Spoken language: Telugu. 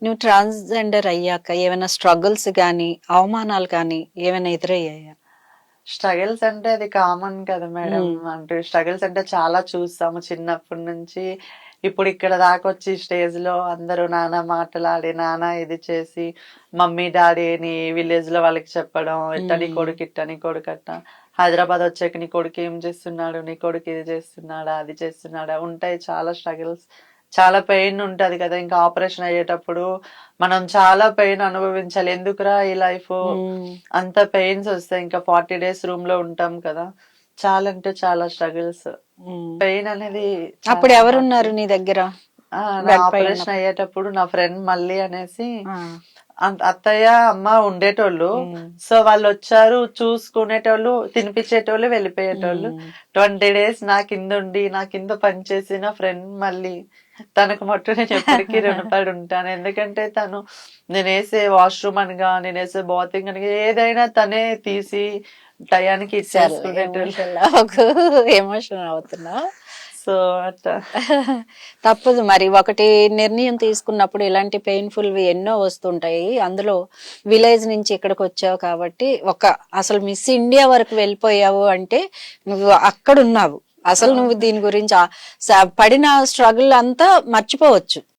నువ్వు ట్రాన్స్జెండర్ అయ్యాక ఏమైనా స్ట్రగుల్స్ గానీ అవమానాలు కానీ ఏమైనా ఎదురయ్యాయా? స్ట్రగల్స్ అంటే అది కామన్ కదా మేడం. అంటే స్ట్రగల్స్ అంటే చాలా చూస్తాము చిన్నప్పటి నుంచి. ఇప్పుడు ఇక్కడ దాకా వచ్చి స్టేజ్ లో అందరూ నానా మాటలాడి నానా ఇది చేసి మమ్మీ డాడీని విలేజ్ లో వాళ్ళకి చెప్పడం, ఇట్టని కొడుకు ఇట్టని కొడుకు అట్ట. హైదరాబాద్ వచ్చాక నీ కొడుకు ఏం చేస్తున్నాడు, నీ కొడుకు ఇది చేస్తున్నాడా అది చేస్తున్నాడా, ఉంటాయి చాలా స్ట్రగుల్స్. చాలా పెయిన్ ఉంటది కదా. ఇంకా ఆపరేషన్ అయ్యేటప్పుడు మనం చాలా పెయిన్ అనుభవించాలి. ఎందుకురా ఈ లైఫ్, అంత పెయిన్స్ వస్తాయి. ఇంకా 40 days రూమ్ లో ఉంటాం కదా. చాలా అంటే చాలా స్ట్రగుల్స్. పెయిన్ అనేది అప్పుడు ఎవరున్నారు నీ దగ్గర? నా ఆపరేషన్ అయ్యేటప్పుడు నా ఫ్రెండ్ మళ్ళీ అనేసి అత్తయ్య అమ్మ ఉండేటోళ్ళు. సో వాళ్ళు వచ్చారు, చూసుకునేటోళ్ళు, తినిపించేటోళ్ళు, వెళ్ళిపోయేటోళ్ళు. 20 days నా కింద ఉండి నా కింద పనిచేసిన ఫ్రెండ్ మళ్ళీ తనకు మట్టు నేను ఎప్పటికీ రుణపడి ఉంటాను. ఎందుకంటే తను నేను వేసే వాష్రూమ్ అనగా నేను వేసే బాతింగ్ అనగా ఏదైనా తనే తీసి టయానికి ఇచ్చేసుకునేటోళ్ళు. ఎమోషన్ అవుతున్నా. సో అట్లా తప్పదు మరి. ఒకటి నిర్ణయం తీసుకున్నప్పుడు ఇలాంటి పెయిన్ఫుల్ ఎన్నో వస్తుంటాయి. అందులో విలేజ్ నుంచి ఇక్కడికి వచ్చావు కాబట్టి అసలు మిస్ ఇండియా వరకు వెళ్ళిపోయావు అంటే నువ్వు అక్కడ ఉన్నావు. అసలు నువ్వు దీని గురించి పడిన స్ట్రగుల్ అంతా మర్చిపోవచ్చు.